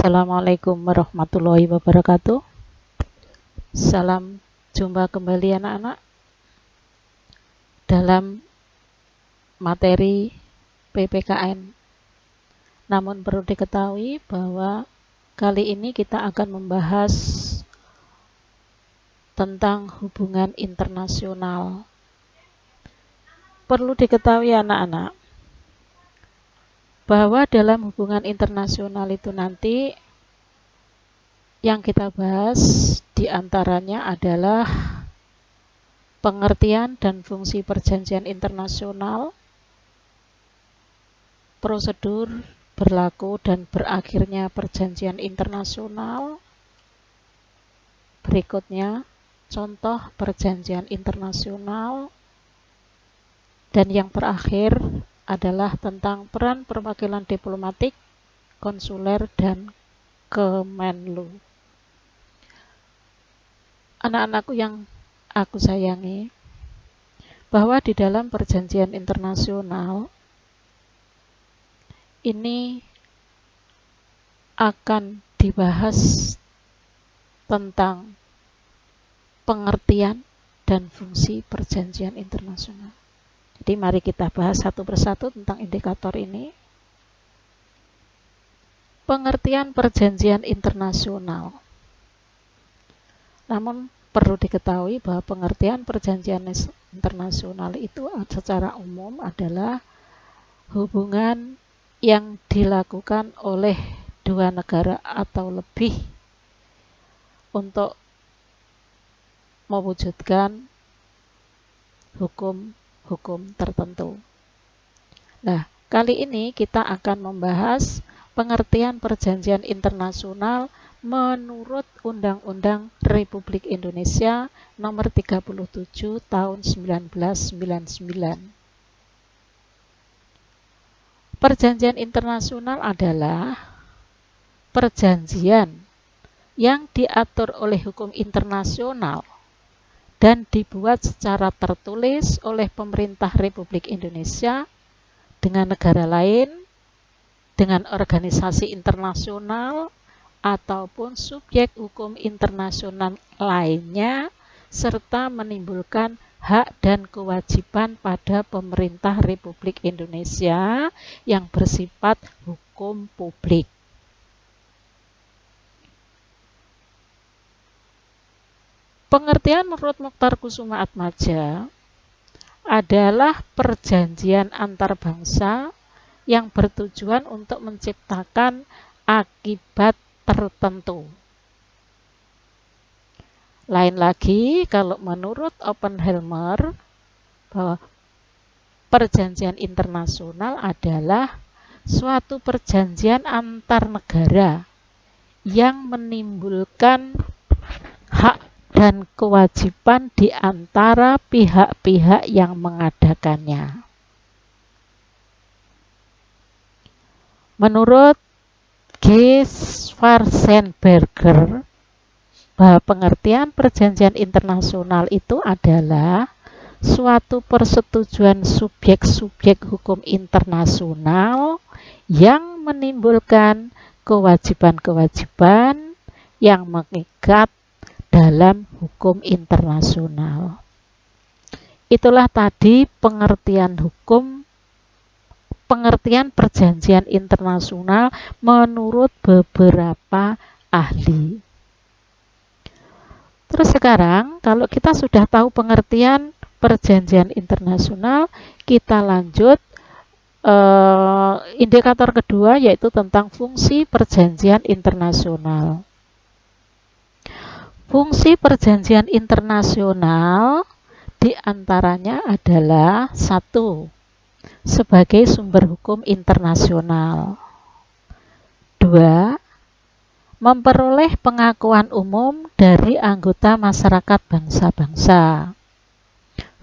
Assalamualaikum warahmatullahi wabarakatuh. Salam jumpa kembali anak-anak dalam materi PPKN. Namun perlu diketahui bahwa kali ini kita akan membahas tentang hubungan internasional. Perlu diketahui anak-anak bahwa dalam hubungan internasional itu nanti yang kita bahas diantaranya adalah pengertian dan fungsi perjanjian internasional, prosedur berlaku dan berakhirnya perjanjian internasional. Berikutnya, contoh perjanjian internasional. Dan yang terakhir adalah tentang peran perwakilan diplomatik, konsuler, dan Kemenlu. Anak-anakku yang aku sayangi, bahwa di dalam perjanjian internasional ini akan dibahas tentang pengertian dan fungsi perjanjian internasional. Jadi mari kita bahas satu persatu tentang indikator ini. Pengertian perjanjian internasional. Namun perlu diketahui bahwa pengertian perjanjian internasional itu secara umum adalah hubungan yang dilakukan oleh dua negara atau lebih untuk mewujudkan hukum tertentu. Nah, kali ini kita akan membahas pengertian perjanjian internasional menurut Undang-Undang Republik Indonesia Nomor 37 Tahun 1999. Perjanjian internasional adalah perjanjian yang diatur oleh hukum internasional dan dibuat secara tertulis oleh pemerintah Republik Indonesia dengan negara lain, dengan organisasi internasional, ataupun subjek hukum internasional lainnya, serta menimbulkan hak dan kewajiban pada pemerintah Republik Indonesia yang bersifat hukum publik. Pengertian menurut Mokhtar Kusumaatmadja adalah perjanjian antar bangsa yang bertujuan untuk menciptakan akibat tertentu. Lain lagi kalau menurut Oppenheimer bahwa perjanjian internasional adalah suatu perjanjian antar negara yang menimbulkan hak dan kewajiban di antara pihak-pihak yang mengadakannya. Menurut G. Schwarzenberger, bahwa pengertian perjanjian internasional itu adalah suatu persetujuan subjek-subjek hukum internasional yang menimbulkan kewajiban-kewajiban yang mengikat dalam hukum internasional. Itulah tadi pengertian perjanjian internasional menurut beberapa ahli. Terus sekarang kalau kita sudah tahu pengertian perjanjian internasional, kita lanjut indikator kedua, yaitu tentang fungsi perjanjian internasional. Fungsi perjanjian internasional diantaranya adalah 1. Sebagai sumber hukum internasional. 2. Memperoleh pengakuan umum dari anggota masyarakat bangsa-bangsa.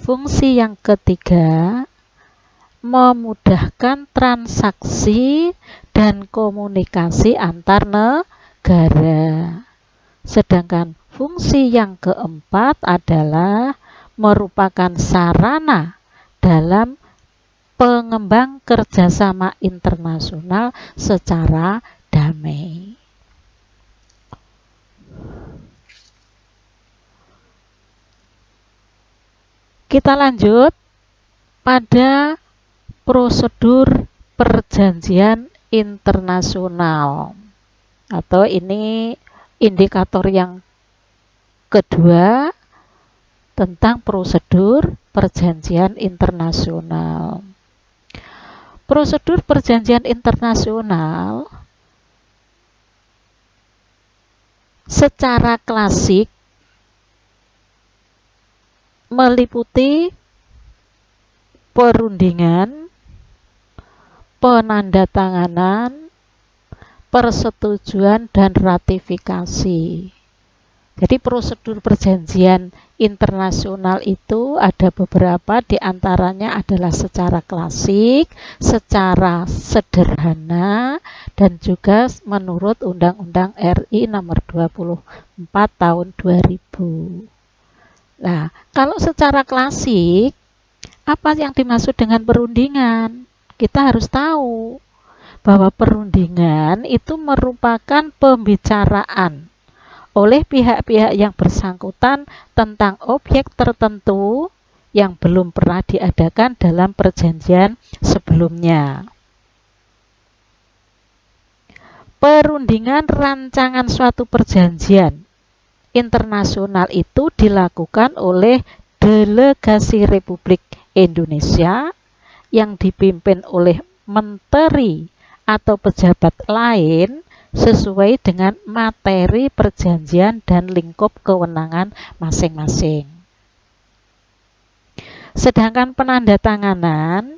Fungsi yang ketiga, memudahkan transaksi dan komunikasi antar negara. Sedangkan fungsi yang keempat adalah merupakan sarana dalam pengembang kerjasama internasional secara damai. Kita lanjut pada prosedur perjanjian internasional, atau ini indikator yang kedua tentang prosedur perjanjian internasional. Prosedur perjanjian internasional secara klasik meliputi perundingan, penandatanganan, persetujuan, dan ratifikasi. Jadi prosedur perjanjian internasional itu ada beberapa, diantaranya adalah secara klasik, secara sederhana, dan juga menurut Undang-Undang RI nomor 24 tahun 2000. Nah, kalau secara klasik, apa yang dimaksud dengan perundingan? Kita harus tahu bahwa perundingan itu merupakan pembicaraan oleh pihak-pihak yang bersangkutan tentang objek tertentu yang belum pernah diadakan dalam perjanjian sebelumnya. Perundingan rancangan suatu perjanjian internasional itu dilakukan oleh delegasi Republik Indonesia yang dipimpin oleh menteri atau pejabat lain sesuai dengan materi perjanjian dan lingkup kewenangan masing-masing. Sedangkan penandatanganan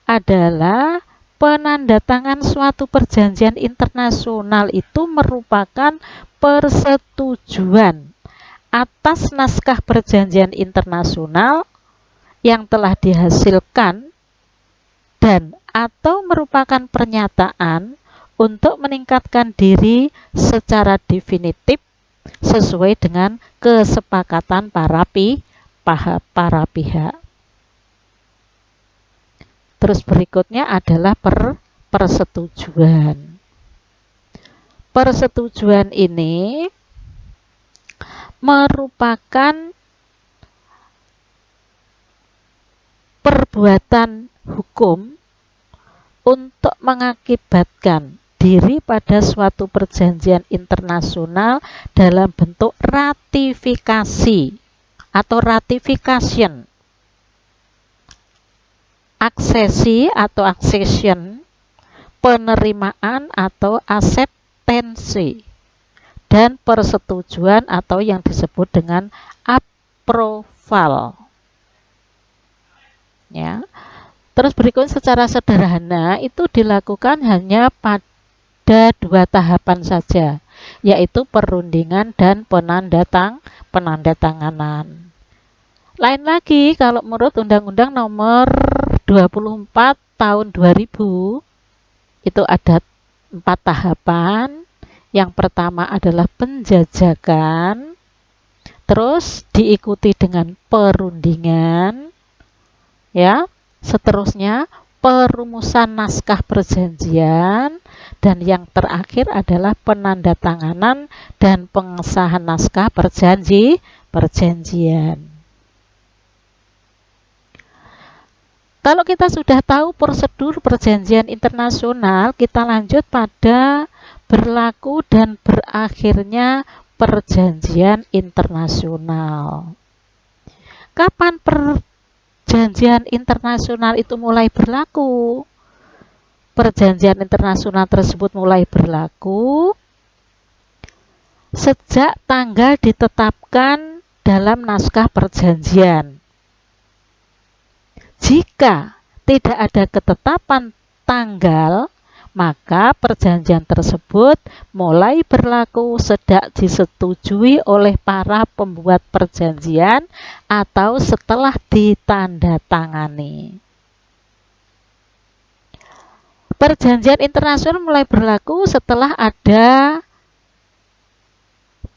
adalah penandatangan suatu perjanjian internasional itu merupakan persetujuan atas naskah perjanjian internasional yang telah dihasilkan dan atau merupakan pernyataan untuk meningkatkan diri secara definitif sesuai dengan kesepakatan para pihak. Terus berikutnya adalah persetujuan. Persetujuan ini merupakan perbuatan hukum untuk mengakibatkan diri pada suatu perjanjian internasional dalam bentuk ratifikasi atau ratification, aksesi atau accession, penerimaan atau acceptance, dan persetujuan atau yang disebut dengan approval. Ya. Terus berikut secara sederhana itu dilakukan hanya pada 2 tahapan saja, yaitu perundingan dan penandatanganan. Lain lagi kalau menurut Undang-Undang nomor 24 tahun 2000 itu ada 4 tahapan. Yang pertama adalah penjajakan, terus diikuti dengan perundingan, ya. Seterusnya perumusan naskah perjanjian, dan yang terakhir adalah penandatanganan dan pengesahan naskah perjanjian. Kalau kita sudah tahu prosedur perjanjian internasional, kita lanjut pada berlaku dan berakhirnya perjanjian internasional. Kapan perjanjian internasional itu mulai berlaku? Perjanjian internasional tersebut mulai berlaku sejak tanggal ditetapkan dalam naskah perjanjian. Jika tidak ada ketetapan tanggal, maka perjanjian tersebut mulai berlaku sejak disetujui oleh para pembuat perjanjian atau setelah ditandatangani. Perjanjian internasional mulai berlaku setelah ada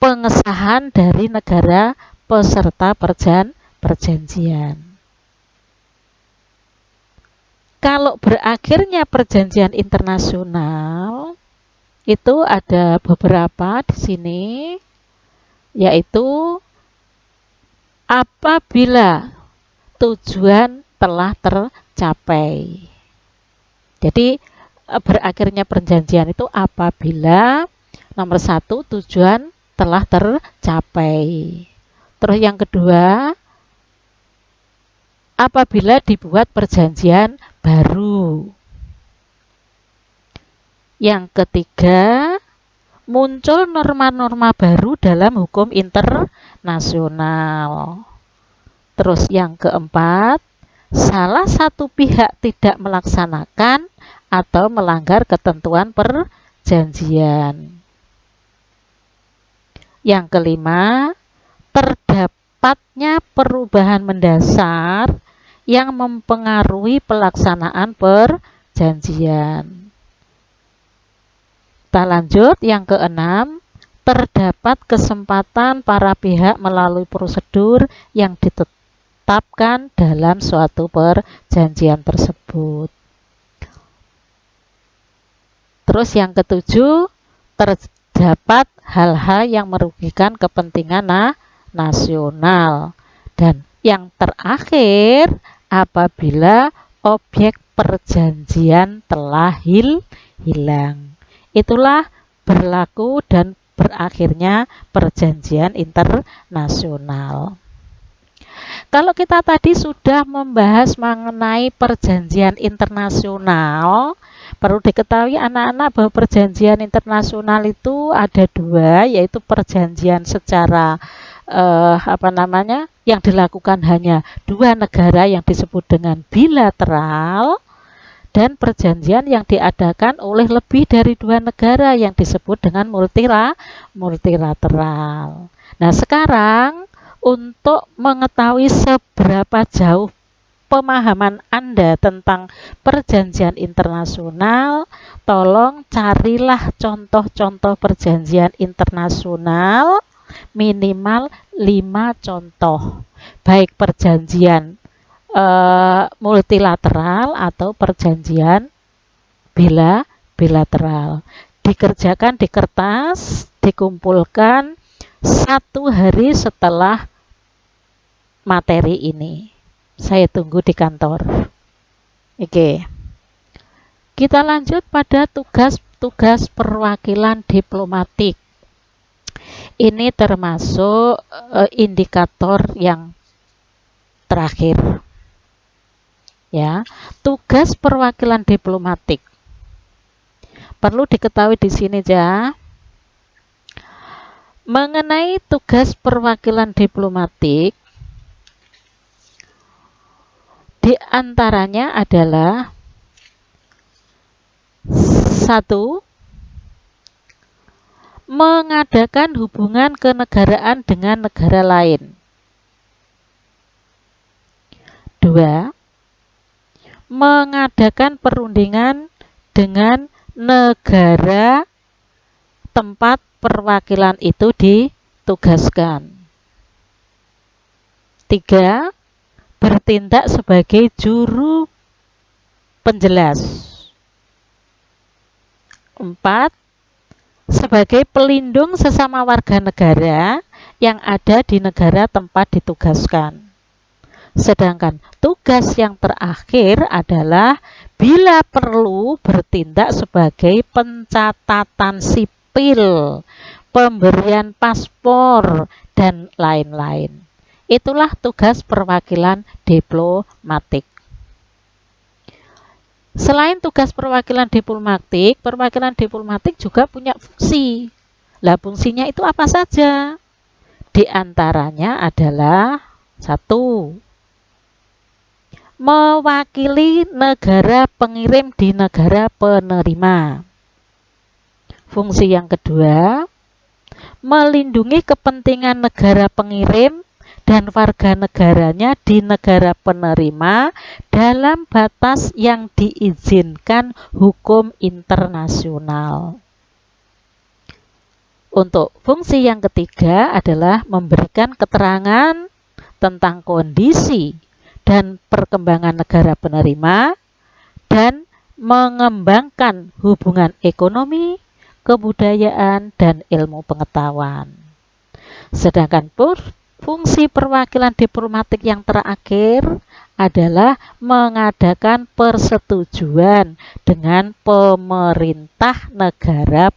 pengesahan dari negara peserta perjanjian. Kalau berakhirnya perjanjian internasional itu ada beberapa di sini, yaitu apabila tujuan telah tercapai. Jadi berakhirnya perjanjian itu apabila nomor 1 tujuan telah tercapai. Terus yang kedua, apabila dibuat perjanjian baru. Yang ketiga, muncul norma-norma baru dalam hukum internasional. Terus yang keempat, salah satu pihak tidak melaksanakan atau melanggar ketentuan perjanjian. Yang kelima, terdapatnya perubahan mendasar yang mempengaruhi pelaksanaan perjanjian. Kita lanjut yang keenam, terdapat kesempatan para pihak melalui prosedur yang ditetapkan dalam suatu perjanjian tersebut. Terus yang ketujuh, terdapat hal-hal yang merugikan kepentingan nasional. Dan yang terakhir, apabila objek perjanjian telah hilang. Itulah berlaku dan berakhirnya perjanjian internasional. Kalau kita tadi sudah membahas mengenai perjanjian internasional, perlu diketahui anak-anak bahwa perjanjian internasional itu ada dua, yaitu perjanjian secara yang dilakukan hanya dua negara yang disebut dengan bilateral, dan perjanjian yang diadakan oleh lebih dari dua negara yang disebut dengan multilateral. Nah, sekarang untuk mengetahui seberapa jauh pemahaman Anda tentang perjanjian internasional, tolong carilah contoh-contoh perjanjian internasional minimal 5 contoh, baik perjanjian multilateral atau perjanjian bilateral. Dikerjakan di kertas, dikumpulkan 1 hari setelah materi ini. Saya tunggu di kantor. Oke. Kita lanjut pada tugas-tugas perwakilan diplomatik. Ini termasuk indikator yang terakhir. Ya, tugas perwakilan diplomatik. Perlu diketahui di sini ya. Mengenai tugas perwakilan diplomatik, di antaranya adalah 1. Mengadakan hubungan kenegaraan dengan negara lain. 2. Mengadakan perundingan dengan negara tempat perwakilan itu ditugaskan. 3. Bertindak sebagai juru penjelas. 4. Sebagai pelindung sesama warga negara yang ada di negara tempat ditugaskan. Sedangkan tugas yang terakhir adalah bila perlu bertindak sebagai pencatatan sipil, pemberian paspor, dan lain-lain. Itulah tugas perwakilan diplomatik. Selain tugas perwakilan diplomatik juga punya fungsi. Lah, fungsinya itu apa saja? Di antaranya adalah 1. Mewakili negara pengirim di negara penerima. Fungsi yang kedua, melindungi kepentingan negara pengirim dan warga negaranya di negara penerima dalam batas yang diizinkan hukum internasional. Untuk fungsi yang ketiga adalah memberikan keterangan tentang kondisi dan perkembangan negara penerima dan mengembangkan hubungan ekonomi, kebudayaan, dan ilmu pengetahuan. Sedangkan Fungsi perwakilan diplomatik yang terakhir adalah mengadakan persetujuan dengan pemerintah negara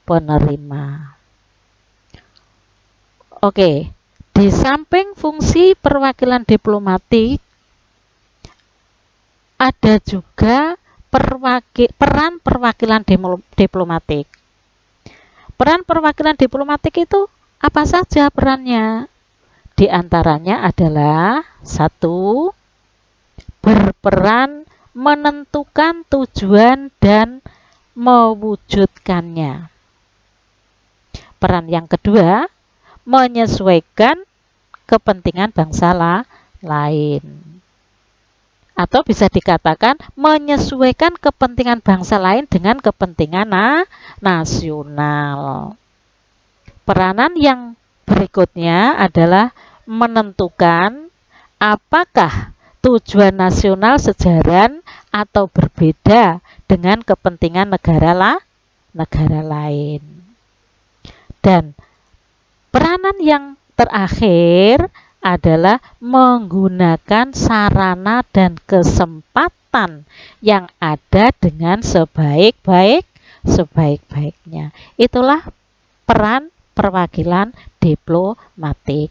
penerima. Oke, di samping fungsi perwakilan diplomatik, ada juga peran perwakilan diplomatik. Peran perwakilan diplomatik itu apa saja perannya? Di antaranya adalah 1. Berperan menentukan tujuan dan mewujudkannya. Peran yang kedua, menyesuaikan kepentingan bangsa lain. Atau bisa dikatakan menyesuaikan kepentingan bangsa lain dengan kepentingan nasional. Peranan yang berikutnya adalah menentukan apakah tujuan nasional sejalan atau berbeda dengan kepentingan negara lain. Dan peranan yang terakhir adalah menggunakan sarana dan kesempatan yang ada dengan sebaik-baiknya. Itulah peran perwakilan diplomatik.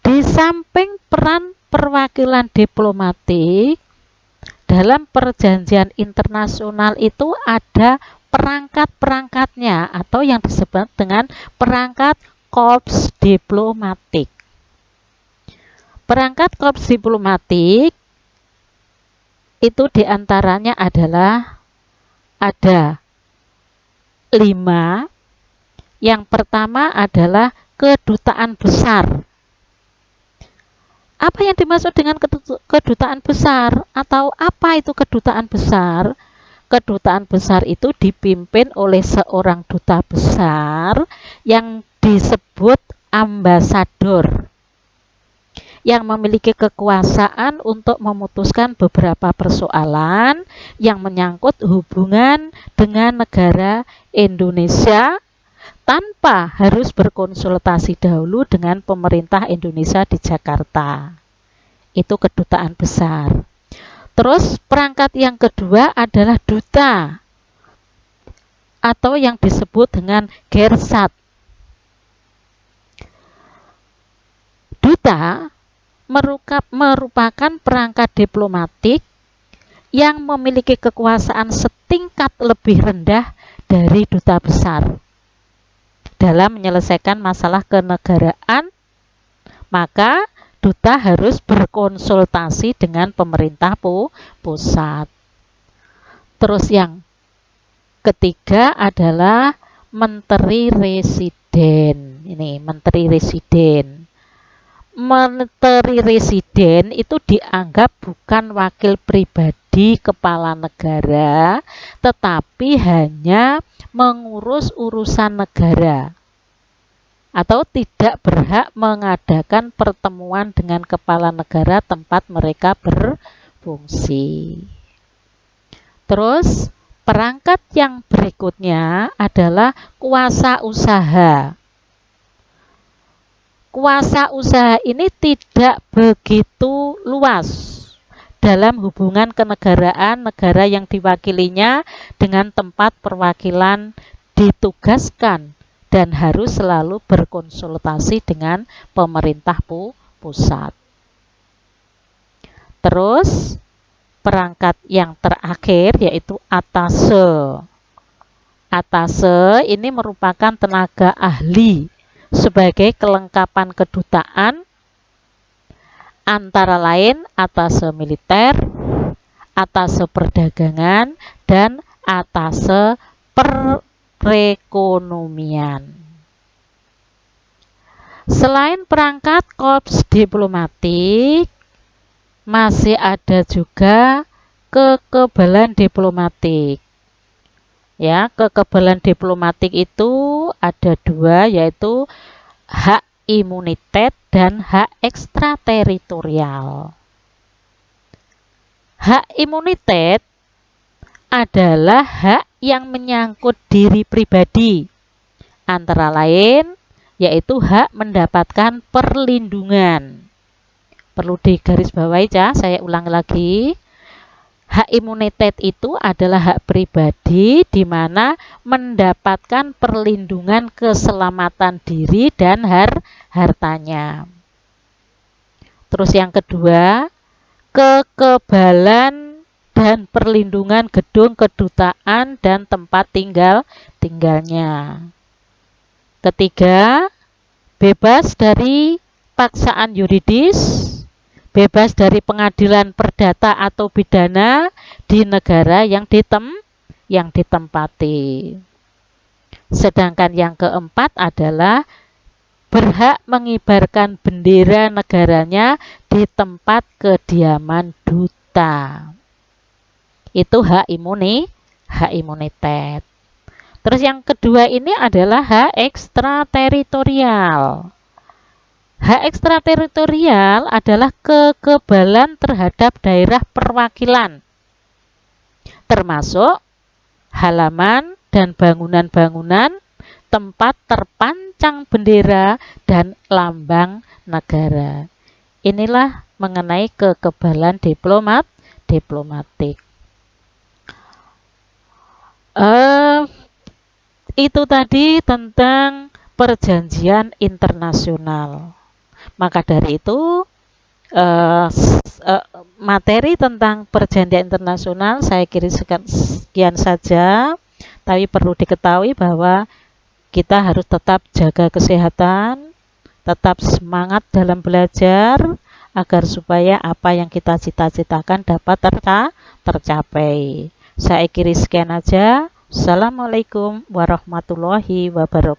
Di samping peran perwakilan diplomatik, dalam perjanjian internasional itu ada perangkat-perangkatnya atau yang disebut dengan perangkat korps diplomatik. Perangkat korps diplomatik itu diantaranya adalah ada 5. Yang pertama adalah kedutaan besar. Apa yang dimaksud dengan kedutaan besar? Atau apa itu kedutaan besar? Kedutaan besar itu dipimpin oleh seorang duta besar yang disebut ambasador, yang memiliki kekuasaan untuk memutuskan beberapa persoalan yang menyangkut hubungan dengan negara Indonesia tanpa harus berkonsultasi dahulu dengan pemerintah Indonesia di Jakarta. Itu kedutaan besar. Terus perangkat yang kedua adalah duta atau yang disebut dengan gersat. Duta merupakan perangkat diplomatik yang memiliki kekuasaan setingkat lebih rendah dari duta besar dalam menyelesaikan masalah kenegaraan. Maka duta harus berkonsultasi dengan pemerintah pusat. Terus yang ketiga adalah menteri residen. Ini menteri residen. Menteri residen itu dianggap bukan wakil pribadi kepala negara, tetapi hanya mengurus urusan negara atau tidak berhak mengadakan pertemuan dengan kepala negara tempat mereka berfungsi. Terus perangkat yang berikutnya adalah kuasa usaha. Kuasa usaha ini tidak begitu luas dalam hubungan kenegaraan negara yang diwakilinya dengan tempat perwakilan ditugaskan dan harus selalu berkonsultasi dengan pemerintah pusat. Terus perangkat yang terakhir yaitu atase. Atase ini merupakan tenaga ahli sebagai kelengkapan kedutaan, antara lain atase militer, atase perdagangan, dan atase perekonomian. Selain perangkat korps diplomatik, masih ada juga kekebalan diplomatik. Ya, kekebalan diplomatik itu ada 2, yaitu hak imunitet dan hak ekstrateritorial. Hak imunitet adalah hak yang menyangkut diri pribadi, antara lain yaitu hak mendapatkan perlindungan. Perlu digarisbawahi ya, saya ulang lagi. Hak imunitas itu adalah hak pribadi di mana mendapatkan perlindungan keselamatan diri dan hartanya. Terus yang kedua, kekebalan dan perlindungan gedung kedutaan dan tempat tinggalnya. Ketiga, bebas dari paksaan yuridis, bebas dari pengadilan perdata atau pidana di negara yang ditempati. Sedangkan yang keempat adalah berhak mengibarkan bendera negaranya di tempat kediaman duta. Itu hak imunitas. Terus yang kedua ini adalah hak ekstrateritorial. Hak ekstrateritorial adalah kekebalan terhadap daerah perwakilan, termasuk halaman dan bangunan-bangunan, tempat terpancang bendera dan lambang negara. Inilah mengenai kekebalan diplomatik. Itu tadi tentang perjanjian internasional. Maka dari itu materi tentang perjanjian internasional saya kira sekian saja. Tapi perlu diketahui bahwa kita harus tetap jaga kesehatan, tetap semangat dalam belajar agar supaya apa yang kita cita-citakan dapat tercapai. Saya kira sekian aja. Assalamualaikum warahmatullahi wabarakatuh.